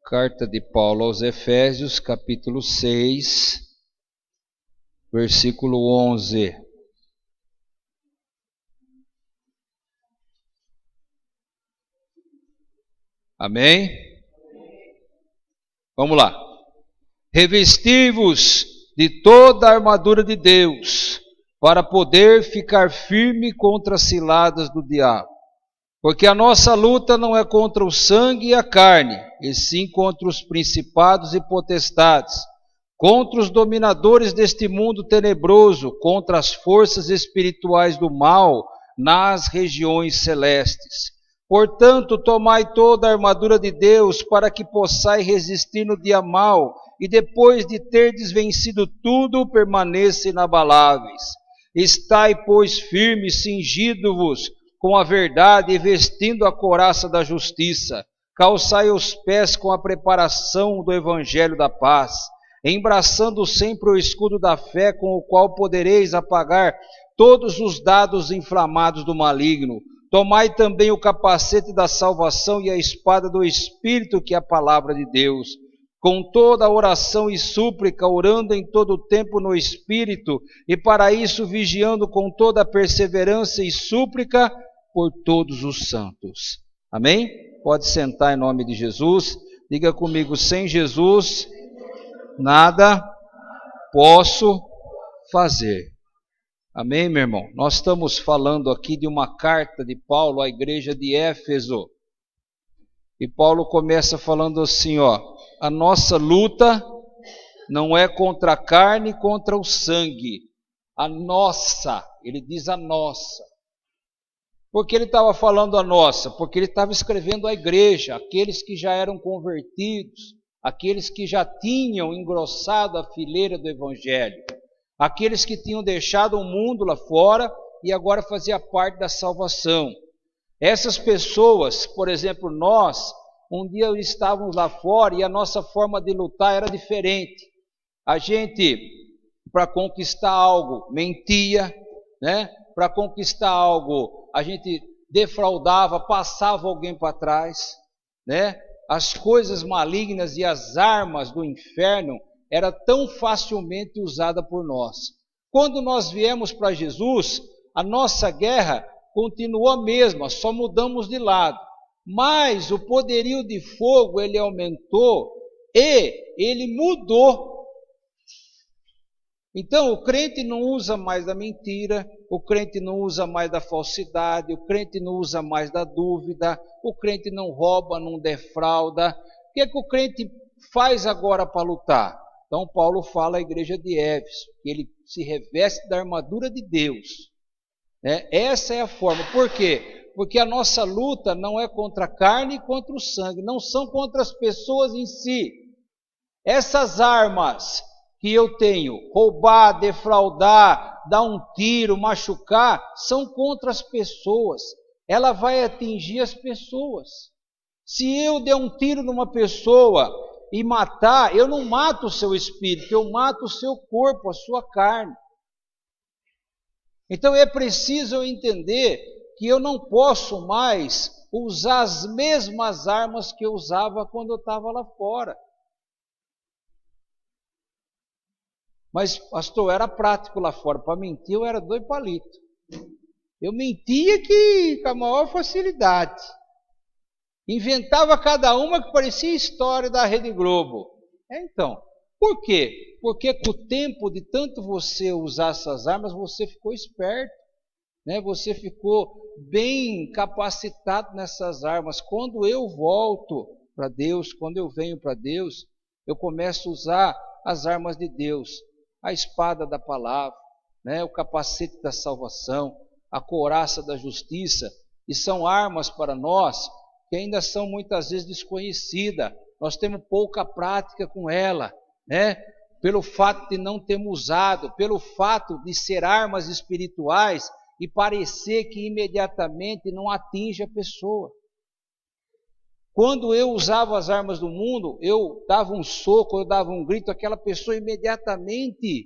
Carta de Paulo aos Efésios, capítulo 6, versículo 11. Amém? Vamos lá. Revesti-vos de toda a armadura de Deus, para poder ficar firme contra as ciladas do diabo. Porque a nossa luta não é contra o sangue e a carne, e sim contra os principados e potestades, contra os dominadores deste mundo tenebroso, contra as forças espirituais do mal nas regiões celestes. Portanto, tomai toda a armadura de Deus, para que possais resistir no dia mau, e depois de terdes vencido tudo, permaneça inabaláveis. Estai, pois, firmes, cingido-vos com a verdade e vestindo a couraça da justiça. Calçai os pés com a preparação do evangelho da paz, embraçando sempre o escudo da fé, com o qual podereis apagar todos os dardos inflamados do maligno. Tomai também o capacete da salvação e a espada do Espírito, que é a palavra de Deus, com toda a oração e súplica, orando em todo o tempo no Espírito, e para isso vigiando com toda a perseverança e súplica por todos os santos. Amém? Pode sentar em nome de Jesus. Diga comigo: sem Jesus, nada posso fazer. Amém, meu irmão? Nós estamos falando aqui de uma carta de Paulo à igreja de Éfeso. E Paulo começa falando assim, a nossa luta não é contra a carne e contra o sangue. A nossa, ele diz a nossa. Por que ele estava falando a nossa? Porque ele estava escrevendo à igreja, aqueles que já eram convertidos, aqueles que já tinham engrossado a fileira do evangelho, aqueles que tinham deixado o mundo lá fora e agora fazia parte da salvação. Essas pessoas, por exemplo, nós, um dia estávamos lá fora e a nossa forma de lutar era diferente. A gente, para conquistar algo, mentia, né? Para conquistar algo, a gente defraudava, passava alguém para trás, né? As coisas malignas e as armas do inferno eram tão facilmente usadas por nós. Quando nós viemos para Jesus, a nossa guerra continuou a mesma, só mudamos de lado. Mas o poderio de fogo, ele aumentou e ele mudou. Então, o crente não usa mais da mentira, o crente não usa mais da falsidade, o crente não usa mais da dúvida, o crente não rouba, não defrauda. O que é que o crente faz agora para lutar? Então, Paulo fala à igreja de Éfeso, que ele se reveste da armadura de Deus. Essa é a forma. Por quê? Porque a nossa luta não é contra a carne e contra o sangue, não são contra as pessoas em si. Essas armas que eu tenho, roubar, defraudar, dar um tiro, machucar, são contra as pessoas. Ela vai atingir as pessoas. Se eu der um tiro numa pessoa e matar, eu não mato o seu espírito, eu mato o seu corpo, a sua carne. Então é preciso eu entender que eu não posso mais usar as mesmas armas que eu usava quando eu estava lá fora. Mas, pastor, era prático lá fora. Para mentir, eu era 2 palitos. Eu mentia com a maior facilidade. Inventava cada uma que parecia história da Rede Globo. Então, por quê? Porque com o tempo de tanto você usar essas armas, você ficou esperto. Você ficou bem capacitado nessas armas. Quando eu volto para Deus, quando eu venho para Deus, eu começo a usar as armas de Deus. A espada da palavra, o capacete da salvação, a couraça da justiça, e são armas para nós que ainda são muitas vezes desconhecidas. Nós temos pouca prática com ela, pelo fato de não termos usado, pelo fato de ser armas espirituais e parecer que imediatamente não atinge a pessoa. Quando eu usava as armas do mundo, eu dava um soco, eu dava um grito, aquela pessoa imediatamente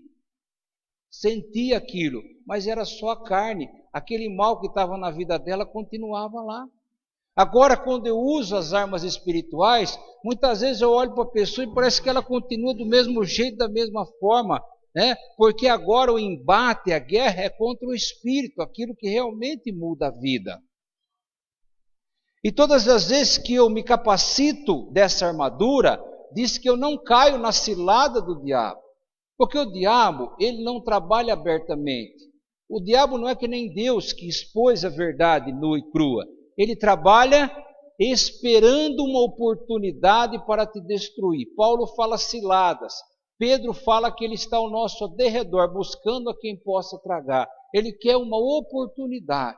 sentia aquilo, mas era só a carne. Aquele mal que estava na vida dela continuava lá. Agora, quando eu uso as armas espirituais, muitas vezes eu olho para a pessoa e parece que ela continua do mesmo jeito, da mesma forma, né? Porque agora o embate, a guerra é contra o espírito, aquilo que realmente muda a vida. E todas as vezes que eu me capacito dessa armadura, diz que eu não caio na cilada do diabo. Porque o diabo, ele não trabalha abertamente. O diabo não é que nem Deus que expôs a verdade nua e crua. Ele trabalha esperando uma oportunidade para te destruir. Paulo fala ciladas. Pedro fala que ele está ao nosso derredor, buscando a quem possa tragar. Ele quer uma oportunidade.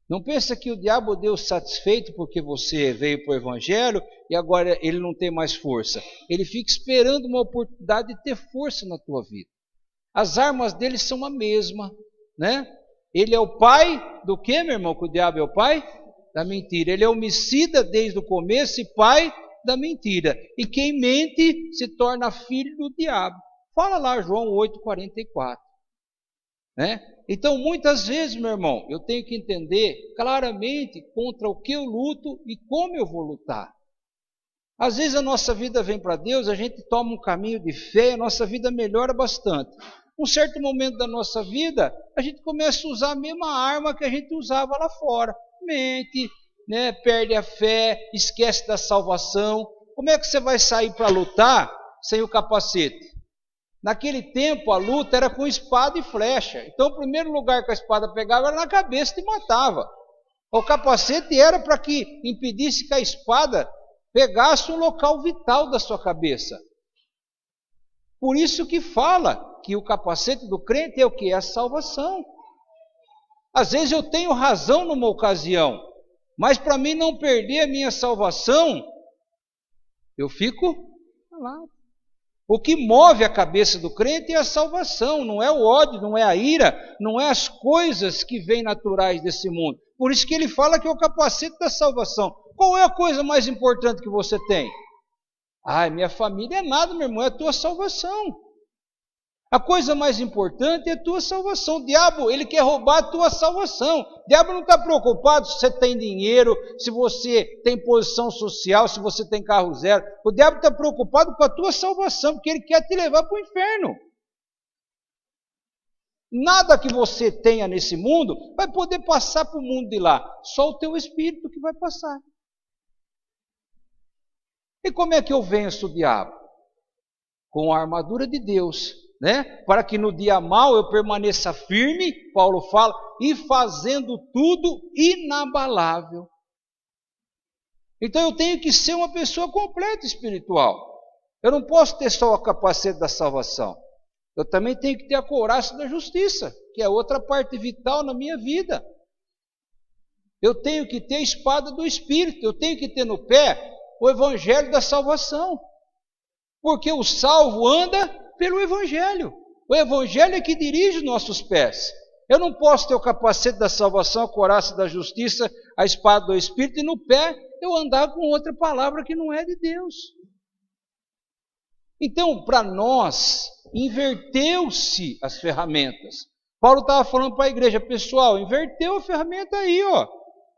Não pensa que o diabo deu satisfeito porque você veio para o Evangelho e agora ele não tem mais força. Ele fica esperando uma oportunidade de ter força na tua vida. As armas dele são a mesma, né? Ele é o pai do quê, meu irmão? Que o diabo é o pai da mentira. Ele é homicida desde o começo e pai da mentira. E quem mente se torna filho do diabo. Fala lá João 8,44. Né? Então, muitas vezes, meu irmão, eu tenho que entender claramente contra o que eu luto e como eu vou lutar. Às vezes a nossa vida vem para Deus, a gente toma um caminho de fé, a nossa vida melhora bastante. Um certo momento da nossa vida, a gente começa a usar a mesma arma que a gente usava lá fora. Mente, né? Perde a fé, esquece da salvação. Como é que você vai sair para lutar sem o capacete? Naquele tempo a luta era com espada e flecha. Então o primeiro lugar que a espada pegava era na cabeça e te matava. O capacete era para que impedisse que a espada pegasse um local vital da sua cabeça. Por isso que fala que o capacete do crente é o que? É a salvação. Às vezes eu tenho razão numa ocasião, mas para mim não perder a minha salvação, eu fico calado. O que move a cabeça do crente é a salvação, não é o ódio, não é a ira, não é as coisas que vêm naturais desse mundo. Por isso que ele fala que é o capacete da salvação. Qual é a coisa mais importante que você tem? Ai, minha família é nada, meu irmão, é a tua salvação. A coisa mais importante é a tua salvação. O diabo, ele quer roubar a tua salvação. O diabo não está preocupado se você tem dinheiro, se você tem posição social, se você tem carro zero. O diabo está preocupado com a tua salvação, porque ele quer te levar para o inferno. Nada que você tenha nesse mundo vai poder passar para o mundo de lá. Só o teu espírito que vai passar. E como é que eu venço o diabo? Com a armadura de Deus, né? Para que no dia mau eu permaneça firme, Paulo fala, e fazendo tudo inabalável. Então eu tenho que ser uma pessoa completa espiritual. Eu não posso ter só o capacete da salvação. Eu também tenho que ter a couraça da justiça, que é outra parte vital na minha vida. Eu tenho que ter a espada do Espírito, eu tenho que ter no pé o evangelho da salvação. Porque o salvo anda pelo evangelho. O evangelho é que dirige os nossos pés. Eu não posso ter o capacete da salvação, a couraça da justiça, a espada do Espírito e no pé eu andar com outra palavra que não é de Deus. Então, para nós, inverteu-se as ferramentas. Paulo estava falando para a igreja, pessoal, inverteu a ferramenta aí, ó.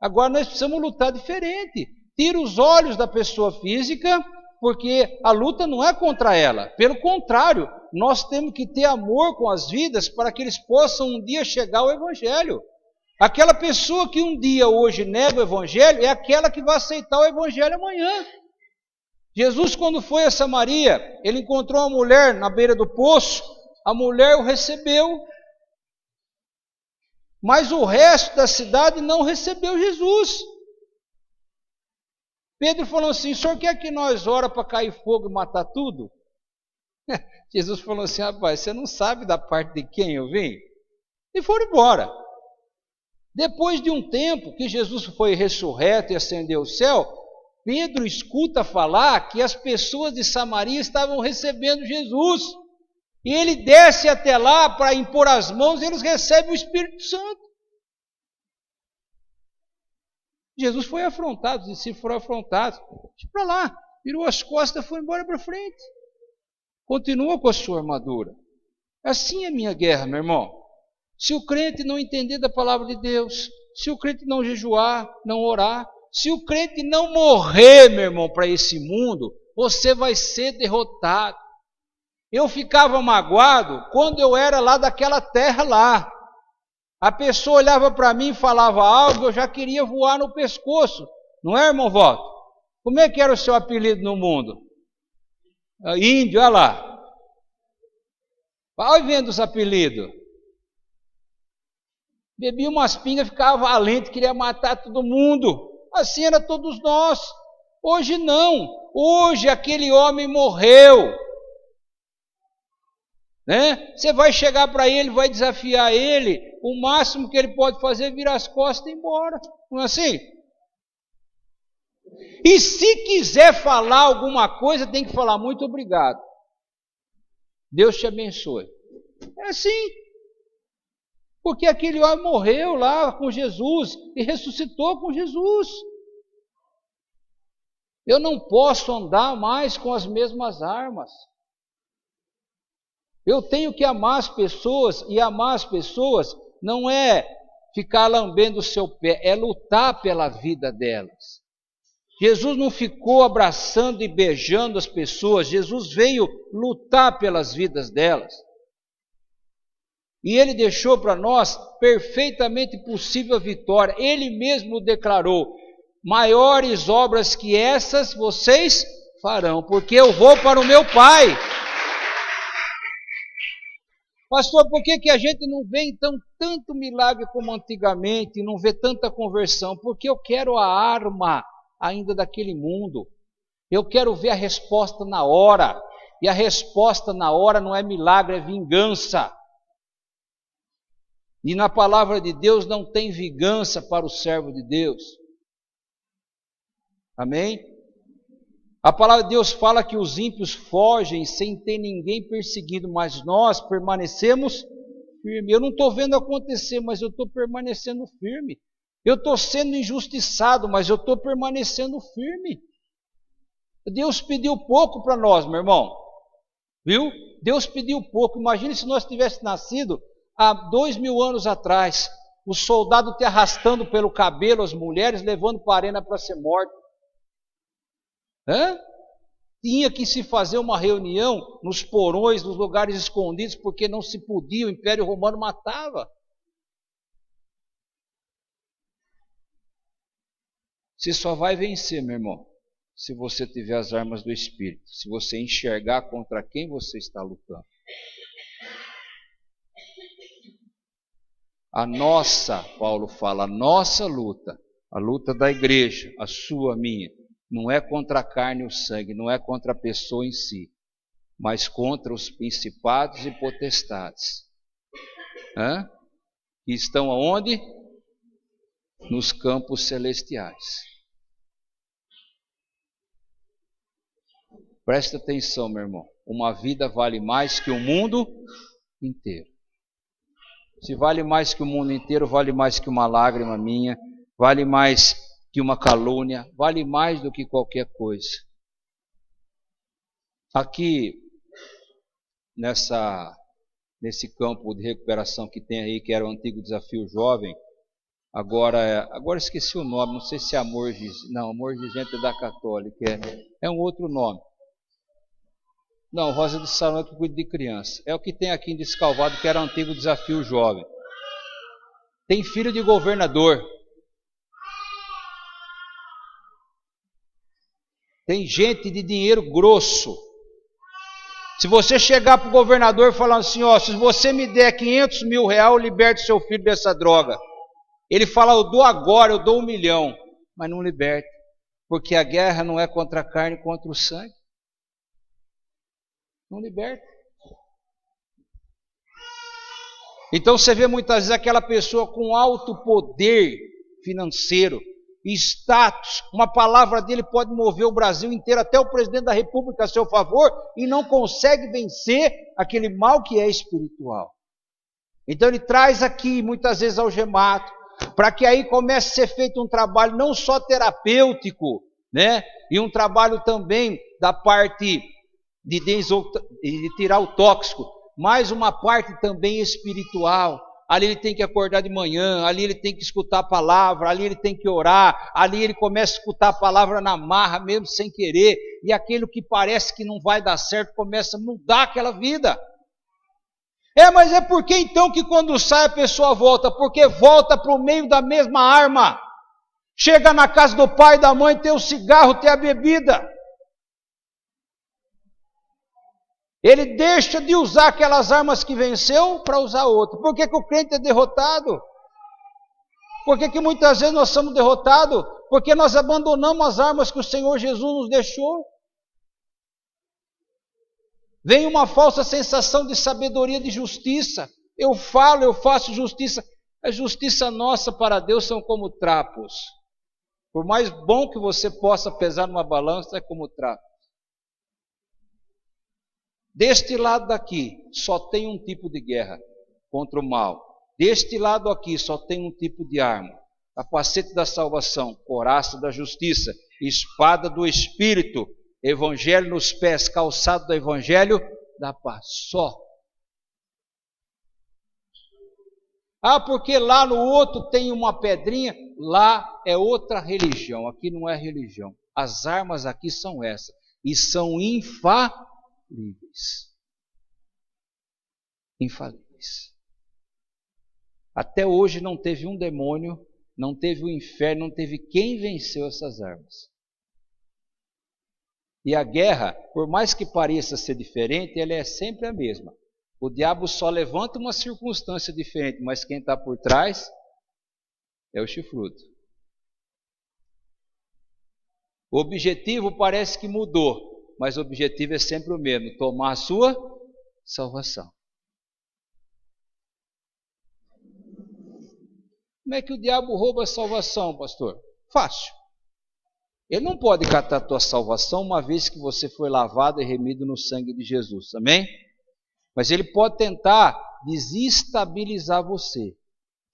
Agora nós precisamos lutar diferente. Tira os olhos da pessoa física, porque a luta não é contra ela. Pelo contrário, nós temos que ter amor com as vidas para que eles possam um dia chegar ao Evangelho. Aquela pessoa que um dia hoje nega o Evangelho é aquela que vai aceitar o Evangelho amanhã. Jesus, quando foi a Samaria, ele encontrou uma mulher na beira do poço, a mulher o recebeu, mas o resto da cidade não recebeu Jesus. Pedro falou assim, o senhor quer que nós ora para cair fogo e matar tudo? Jesus falou assim, rapaz, você não sabe da parte de quem eu vim? E foram embora. Depois de um tempo que Jesus foi ressurreto e ascendeu ao céu, Pedro escuta falar que as pessoas de Samaria estavam recebendo Jesus. E ele desce até lá para impor as mãos e eles recebem o Espírito Santo. Jesus foi afrontado, os discípulos foram afrontados. Deixa para lá, virou as costas e foi embora para frente. Continua com a sua armadura. Assim é a minha guerra, meu irmão. Se o crente não entender da palavra de Deus, se o crente não jejuar, não orar, se o crente não morrer, meu irmão, para esse mundo, você vai ser derrotado. Eu ficava magoado quando eu era lá daquela terra lá. A pessoa olhava para mim e falava algo, eu já queria voar no pescoço. Não é, irmão Walter? Como é que era o seu apelido no mundo? Índio, olha lá. Vai vendo os apelidos. Bebia umas pingas, ficava valente, queria matar todo mundo. Assim era todos nós. Hoje não. Hoje aquele homem morreu. Né? Você vai chegar para ele, vai desafiar ele, o máximo que ele pode fazer é virar as costas e ir embora. Não é assim? E se quiser falar alguma coisa, tem que falar muito obrigado. Deus te abençoe. É assim. Porque aquele homem morreu lá com Jesus e ressuscitou com Jesus. Eu não posso andar mais com as mesmas armas. Eu tenho que amar as pessoas, e amar as pessoas não é ficar lambendo o seu pé, é lutar pela vida delas. Jesus não ficou abraçando e beijando as pessoas, Jesus veio lutar pelas vidas delas. E Ele deixou para nós perfeitamente possível a vitória. Ele mesmo declarou: maiores obras que essas vocês farão, porque eu vou para o meu Pai. Pastor, por que a gente não vê então tanto milagre como antigamente, não vê tanta conversão? Porque eu quero a arma ainda daquele mundo. Eu quero ver a resposta na hora. E a resposta na hora não é milagre, é vingança. E na palavra de Deus não tem vingança para o servo de Deus. Amém? A palavra de Deus fala que os ímpios fogem sem ter ninguém perseguindo, mas nós permanecemos firmes. Eu não estou vendo acontecer, mas eu estou permanecendo firme. Eu estou sendo injustiçado, mas eu estou permanecendo firme. Deus pediu pouco para nós, meu irmão. Viu? Deus pediu pouco. Imagine se nós tivéssemos nascido há 2000 anos atrás. O soldado te arrastando pelo cabelo, as mulheres levando para a arena para ser morto. Tinha que se fazer uma reunião nos porões, nos lugares escondidos, porque não se podia, o Império Romano matava. Você só vai vencer, meu irmão, se você tiver as armas do Espírito, se você enxergar contra quem você está lutando. A nossa, Paulo fala, a nossa luta, a luta da igreja, a sua, a minha, não é contra a carne e o sangue, não é contra a pessoa em si, mas contra os principados e potestades. Que estão aonde? Nos campos celestiais. Presta atenção, meu irmão. Uma vida vale mais que o mundo inteiro. Se vale mais que o mundo inteiro, vale mais que uma lágrima minha, vale mais que uma calúnia, vale mais do que qualquer coisa. Aqui, nesse campo de recuperação que tem aí, que era o antigo Desafio Jovem, agora esqueci o nome, não sei se é Amor de Gente da Católica, é um outro nome. Não, Rosa de Saron é que cuida de criança. É o que tem aqui em Descalvado, que era o antigo Desafio Jovem. Tem filho de governador. Tem gente de dinheiro grosso. Se você chegar para o governador e falar assim, se você me der 500 mil reais, eu liberto seu filho dessa droga. Ele fala, eu dou agora, eu dou 1 milhão. Mas não liberta. Porque a guerra não é contra a carne, contra o sangue. Não liberta. Então você vê muitas vezes aquela pessoa com alto poder financeiro, status, uma palavra dele pode mover o Brasil inteiro, até o presidente da República a seu favor, e não consegue vencer aquele mal que é espiritual. Então ele traz aqui, muitas vezes algemado, para que aí comece a ser feito um trabalho não só terapêutico, né? E um trabalho também da parte de tirar o tóxico, mas uma parte também espiritual, ali ele tem que acordar de manhã, ali ele tem que escutar a palavra, ali ele tem que orar, ali ele começa a escutar a palavra na marra, mesmo sem querer, e aquilo que parece que não vai dar certo começa a mudar aquela vida. Mas é porque então que quando sai a pessoa volta? Porque volta para o meio da mesma arma. Chega na casa do pai e da mãe, tem o cigarro, tem a bebida. Ele deixa de usar aquelas armas que venceu para usar outra. Por que o crente é derrotado? Por que muitas vezes nós somos derrotados? Porque nós abandonamos as armas que o Senhor Jesus nos deixou. Vem uma falsa sensação de sabedoria, de justiça. Eu falo, eu faço justiça. A justiça nossa para Deus são como trapos. Por mais bom que você possa pesar numa balança, é como trapo. Deste lado daqui, só tem um tipo de guerra contra o mal. Deste lado aqui, só tem um tipo de arma. Capacete da salvação, couraça da justiça, espada do Espírito, evangelho nos pés, calçado do evangelho da paz. Só. Porque lá no outro tem uma pedrinha. Lá é outra religião. Aqui não é religião. As armas aqui são essas. E são infalíveis. Infalíveis. Até hoje não teve um demônio, não teve o inferno, não teve quem venceu essas armas. E a guerra, por mais que pareça ser diferente, ela é sempre a mesma. O diabo só levanta uma circunstância diferente, mas quem está por trás é o chifrudo. O objetivo parece que mudou, mas o objetivo é sempre o mesmo, tomar a sua salvação. Como é que o diabo rouba a salvação, pastor? Fácil. Ele não pode catar a tua salvação uma vez que você foi lavado e remido no sangue de Jesus, amém? Mas ele pode tentar desestabilizar você.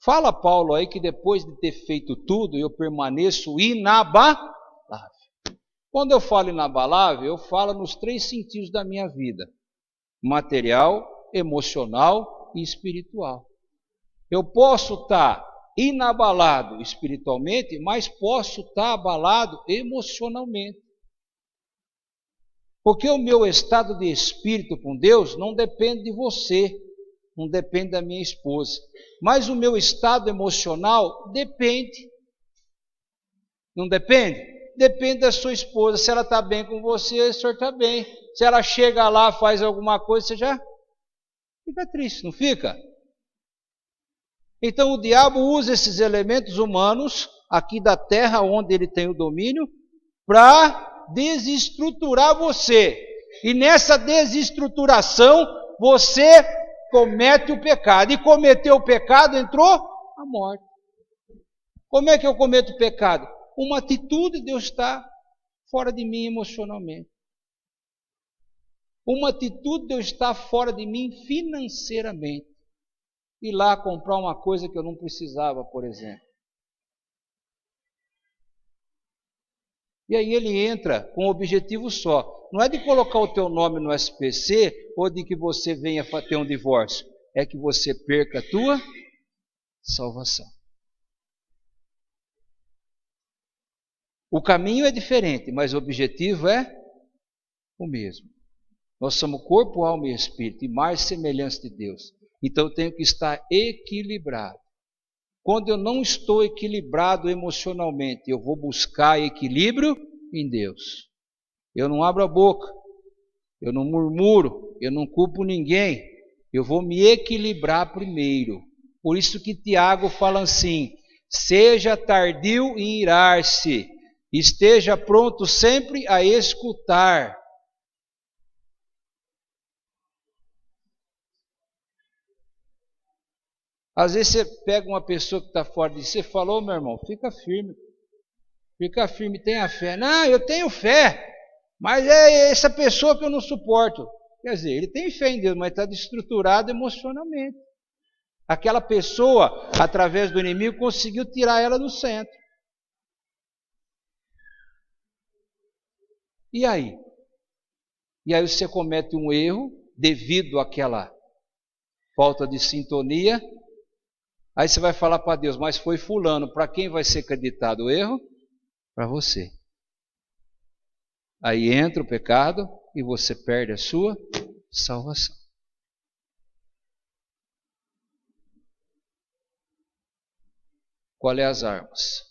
Fala Paulo aí que depois de ter feito tudo, eu permaneço inabalável. Quando eu falo inabalável, eu falo nos 3 sentidos da minha vida: material, emocional e espiritual. Eu posso estar inabalado espiritualmente, mas posso estar abalado emocionalmente. Porque o meu estado de espírito com Deus não depende de você, não depende da minha esposa. Mas o meu estado emocional depende. Não depende? Depende da sua esposa. Se ela está bem com você, o senhor está bem. Se ela chega lá, faz alguma coisa, você já fica triste, não fica? Então o diabo usa esses elementos humanos, aqui da terra, onde ele tem o domínio, para desestruturar você. E nessa desestruturação, você comete o pecado. E cometeu o pecado, entrou a morte. Como é que eu cometo o pecado? Uma atitude de eu estar fora de mim emocionalmente. Uma atitude de eu estar fora de mim financeiramente. Ir lá comprar uma coisa que eu não precisava, por exemplo. E aí ele entra com um objetivo só. Não é de colocar o teu nome no SPC ou de que você venha ter um divórcio. É que você perca a tua salvação. O caminho é diferente, mas o objetivo é o mesmo. Nós somos corpo, alma e espírito, imagem e semelhança de Deus. Então eu tenho que estar equilibrado. Quando eu não estou equilibrado emocionalmente, eu vou buscar equilíbrio em Deus. Eu não abro a boca, eu não murmuro, eu não culpo ninguém. Eu vou me equilibrar primeiro. Por isso que Tiago fala assim: seja tardio em irar-se, esteja pronto sempre a escutar. Às vezes você pega uma pessoa que está fora de si, você falou, meu irmão, fica firme, tenha fé. Não, eu tenho fé, mas é essa pessoa que eu não suporto. Quer dizer, ele tem fé em Deus, mas está desestruturado emocionalmente. Aquela pessoa, através do inimigo, conseguiu tirar ela do centro. E aí? E aí você comete um erro devido àquela falta de sintonia. Aí você vai falar para Deus, mas foi fulano. Para quem vai ser acreditado o erro? Para você. Aí entra o pecado e você perde a sua salvação. Qual é as armas?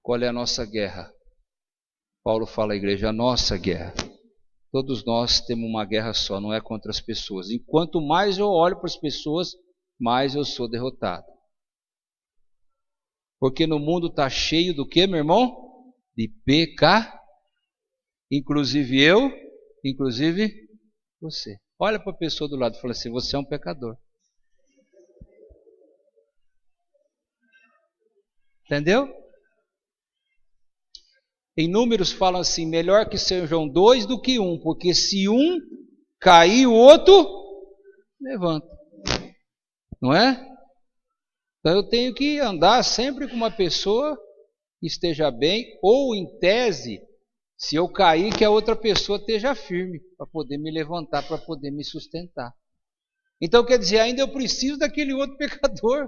Qual é a nossa guerra? Paulo fala à igreja, a nossa guerra. Todos nós temos uma guerra só, não é contra as pessoas. E quanto mais eu olho para as pessoas, mais eu sou derrotado. Porque no mundo está cheio do que, meu irmão? De pecado. Inclusive eu, inclusive você. Olha para a pessoa do lado e fala assim, você é um pecador. Entendeu? Em Números falam assim, melhor que sejam 2 do que 1, porque se um cair, o outro levanta. Não é? Então eu tenho que andar sempre com uma pessoa que esteja bem, ou em tese, se eu cair, que a outra pessoa esteja firme, para poder me levantar, para poder me sustentar. Então quer dizer, ainda eu preciso daquele outro pecador.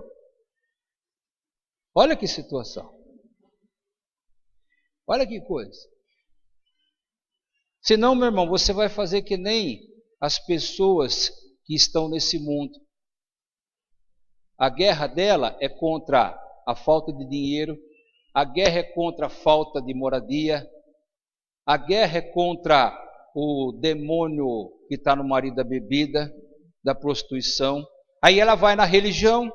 Olha que situação. Olha que coisa. Senão, meu irmão, você vai fazer que nem as pessoas que estão nesse mundo. A guerra dela é contra a falta de dinheiro, a guerra é contra a falta de moradia, a guerra é contra o demônio que está no marido da bebida, da prostituição. Aí ela vai na religião.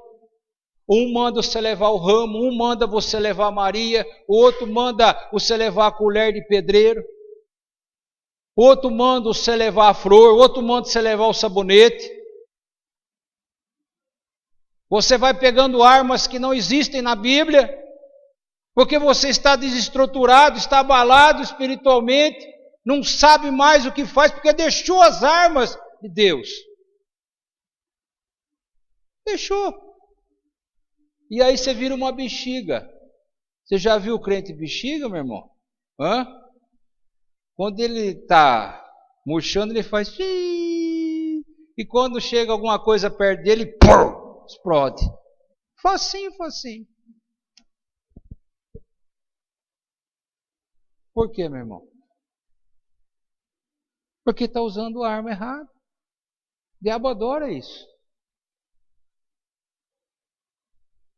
Um manda você levar o ramo, um manda você levar a Maria, o outro manda você levar a colher de pedreiro, o outro manda você levar a flor, o outro manda você levar o sabonete. Você vai pegando armas que não existem na Bíblia, porque você está desestruturado, está abalado espiritualmente, não sabe mais o que faz, porque deixou as armas de Deus. Deixou. E aí você vira uma bexiga. Você já viu o crente bexiga, meu irmão? Hã? Quando ele está murchando, ele faz... E quando chega alguma coisa perto dele, pum, explode. Facinho. Por quê, meu irmão? Porque está usando a arma errada. O diabo adora isso.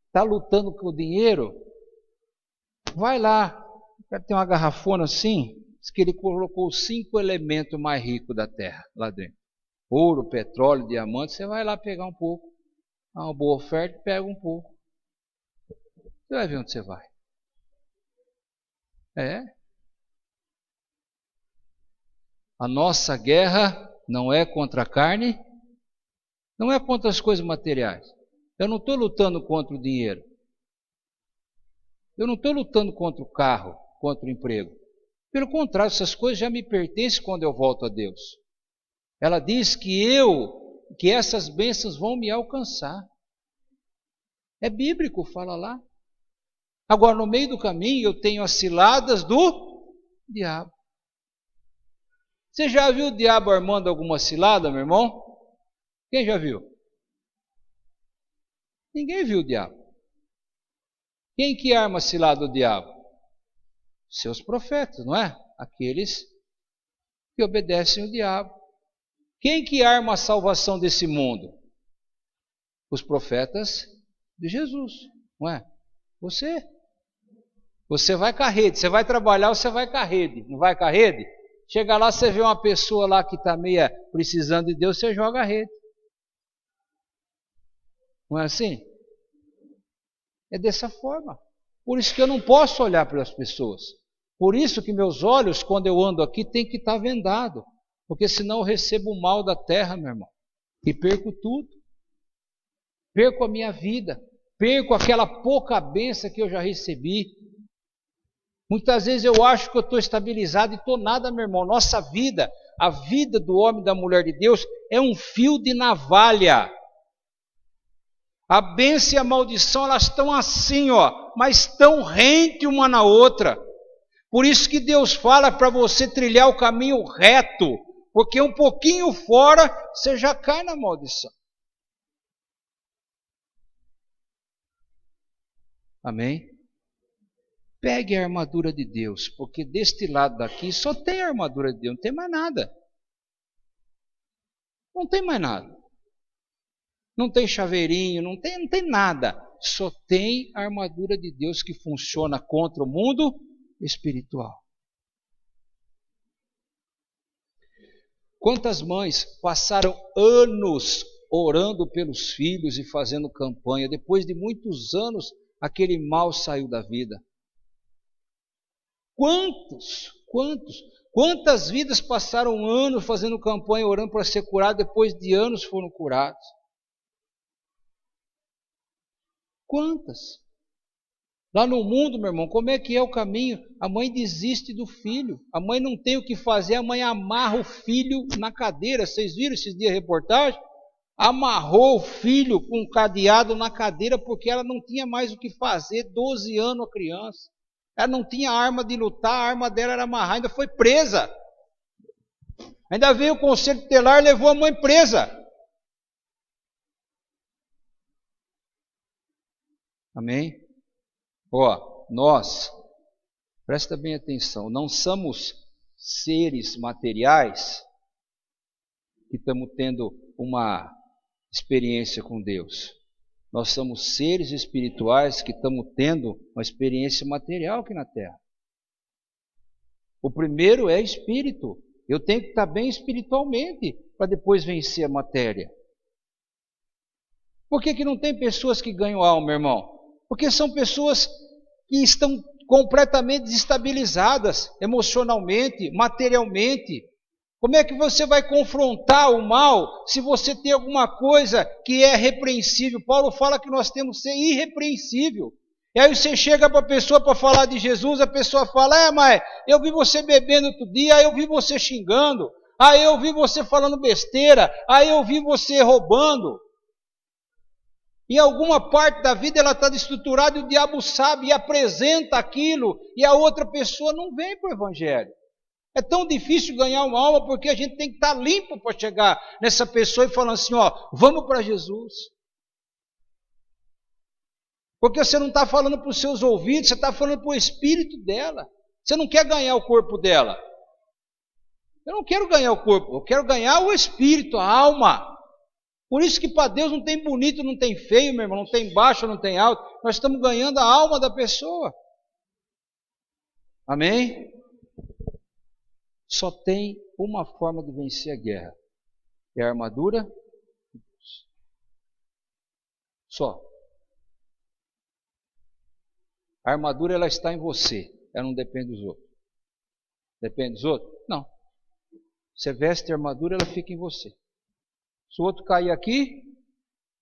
Está lutando com o dinheiro? Vai lá. Tem uma garrafona assim. Diz que ele colocou 5 elementos mais ricos da terra lá dentro. Ouro, petróleo, diamante. Você vai lá pegar um pouco. Dá uma boa oferta, pega um pouco. Você vai ver onde você vai. A nossa guerra não é contra a carne, não é contra as coisas materiais. Eu não estou lutando contra o dinheiro. Eu não estou lutando contra o carro, contra o emprego. Pelo contrário, essas coisas já me pertencem quando eu volto a Deus. Ela diz que essas bênçãos vão me alcançar. É bíblico, fala lá. Agora, no meio do caminho, eu tenho as ciladas do diabo. Você já viu o diabo armando alguma cilada, meu irmão? Quem já viu? Ninguém viu o diabo. Quem que arma a cilada do diabo? Seus profetas, não é? Aqueles que obedecem o diabo. Quem que arma a salvação desse mundo? Os profetas de Jesus, não é? Você. Você vai com a rede, você vai trabalhar, você vai com a rede, não vai com a rede? Chega lá, você vê uma pessoa lá que está meio precisando de Deus, você joga a rede. Não é assim? É dessa forma. Por isso que eu não posso olhar para as pessoas. Por isso que meus olhos, quando eu ando aqui, tem que estar vendado. Porque senão eu recebo o mal da terra, meu irmão. E perco tudo. Perco a minha vida. Perco aquela pouca bênção que eu já recebi. Muitas vezes eu acho que eu estou estabilizado e estou nada, meu irmão. Nossa vida, a vida do homem e da mulher de Deus é um fio de navalha. A bênção e a maldição, elas estão assim, mas estão rente uma na outra. Por isso que Deus fala para você trilhar o caminho reto, porque um pouquinho fora, você já cai na maldição. Amém? Pegue a armadura de Deus, porque deste lado daqui só tem a armadura de Deus, não tem mais nada. Não tem mais nada. Não tem chaveirinho, não tem nada. Só tem a armadura de Deus que funciona contra o mundo espiritual. Quantas mães passaram anos orando pelos filhos e fazendo campanha, depois de muitos anos aquele mal saiu da vida? Quantas vidas passaram anos fazendo campanha, orando para ser curado, depois de anos foram curados? Quantas? Lá no mundo, meu irmão, como é que é o caminho? A mãe desiste do filho, a mãe não tem o que fazer, a mãe amarra o filho na cadeira. Vocês viram esses dias a reportagem? Amarrou o filho com um cadeado na cadeira porque ela não tinha mais o que fazer, 12 anos a criança. Ela não tinha arma de lutar, a arma dela era amarrar, ainda foi presa. Ainda veio o conselho tutelar e levou a mãe presa. Amém? Ó, nós, presta bem atenção, não somos seres materiais que estamos tendo uma experiência com Deus. Nós somos seres espirituais que estamos tendo uma experiência material aqui na Terra. O primeiro é espírito. Eu tenho que estar bem espiritualmente para depois vencer a matéria. Por que não tem pessoas que ganham alma, irmão? Porque são pessoas que estão completamente desestabilizadas emocionalmente, materialmente. Como é que você vai confrontar o mal se você tem alguma coisa que é repreensível? Paulo fala que nós temos que ser irrepreensível. E aí você chega para a pessoa para falar de Jesus, a pessoa fala, mas eu vi você bebendo outro dia, eu vi você xingando, eu vi você falando besteira, eu vi você roubando. Em alguma parte da vida ela está desestruturada e o diabo sabe e apresenta aquilo e a outra pessoa não vem para o Evangelho. É tão difícil ganhar uma alma porque a gente tem que estar limpo para chegar nessa pessoa e falar assim, vamos para Jesus. Porque você não está falando para os seus ouvidos, você está falando para o espírito dela. Você não quer ganhar o corpo dela. Eu não quero ganhar o corpo, eu quero ganhar o espírito, a alma. Por isso que para Deus não tem bonito, não tem feio, meu irmão, não tem baixo, não tem alto. Nós estamos ganhando a alma da pessoa. Amém? Só tem uma forma de vencer a guerra. É a armadura. Só. A armadura ela está em você. Ela não depende dos outros. Depende dos outros? Não. Você veste a armadura, ela fica em você. Se o outro cair aqui,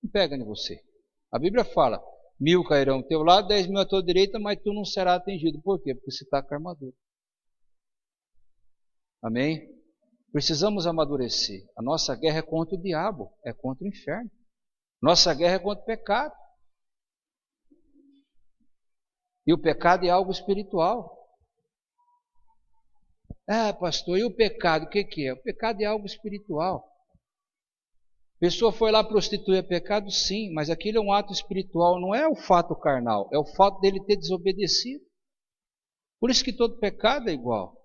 não pega em você. A Bíblia fala, 1000 cairão ao teu lado, 10.000 à tua direita, mas tu não será atingido. Por quê? Porque você está com a armadura. Amém? Precisamos amadurecer. A nossa guerra é contra o diabo, é contra o inferno. Nossa guerra é contra o pecado. E o pecado é algo espiritual. Pastor, e o pecado? O que é? O pecado é algo espiritual. A pessoa foi lá prostituir, é pecado? Sim, mas aquilo é um ato espiritual, não é o fato carnal, é o fato dele ter desobedecido. Por isso que todo pecado é igual.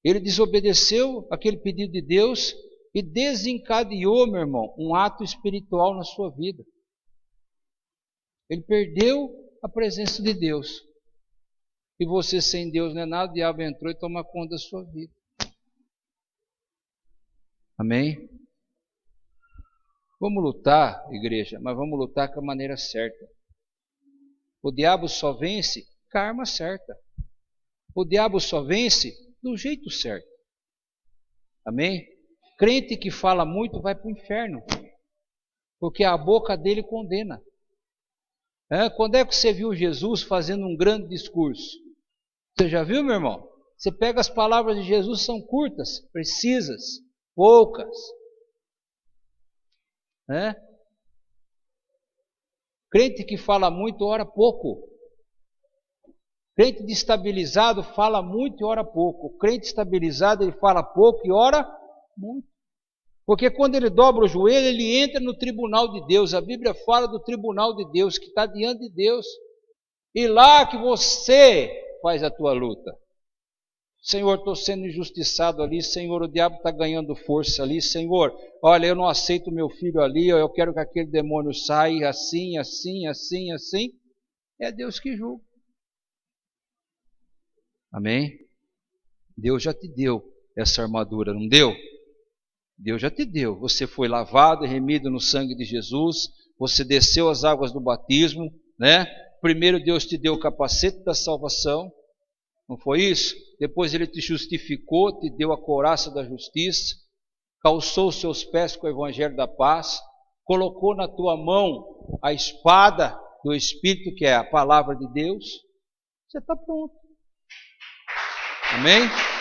Ele desobedeceu aquele pedido de Deus e desencadeou, meu irmão, um ato espiritual na sua vida. Ele perdeu a presença de Deus. E você sem Deus não é nada, o diabo entrou e toma conta da sua vida. Amém? Vamos lutar, igreja, mas vamos lutar com a maneira certa. O diabo só vence com a arma certa. O diabo só vence do jeito certo. Amém? Crente que fala muito vai para o inferno, porque a boca dele condena. Quando é que você viu Jesus fazendo um grande discurso? Você já viu, meu irmão? Você pega as palavras de Jesus, são curtas, precisas, poucas. Crente que fala muito, ora pouco. Crente destabilizado fala muito e ora pouco. O crente estabilizado, ele fala pouco e ora muito. Porque quando ele dobra o joelho, ele entra no tribunal de Deus. A Bíblia fala do tribunal de Deus, que está diante de Deus. E lá que você faz a tua luta. Senhor, estou sendo injustiçado ali, Senhor, o diabo está ganhando força ali, Senhor, olha, eu não aceito meu filho ali, eu quero que aquele demônio saia assim, assim, assim, assim. É Deus que julga. Amém? Deus já te deu essa armadura, não deu? Deus já te deu. Você foi lavado e remido no sangue de Jesus, você desceu as águas do batismo, né? Primeiro Deus te deu o capacete da salvação, não foi isso? Depois Ele te justificou, te deu a couraça da justiça, calçou os seus pés com o evangelho da paz, colocou na tua mão a espada do Espírito, que é a palavra de Deus. Você está pronto. Amém?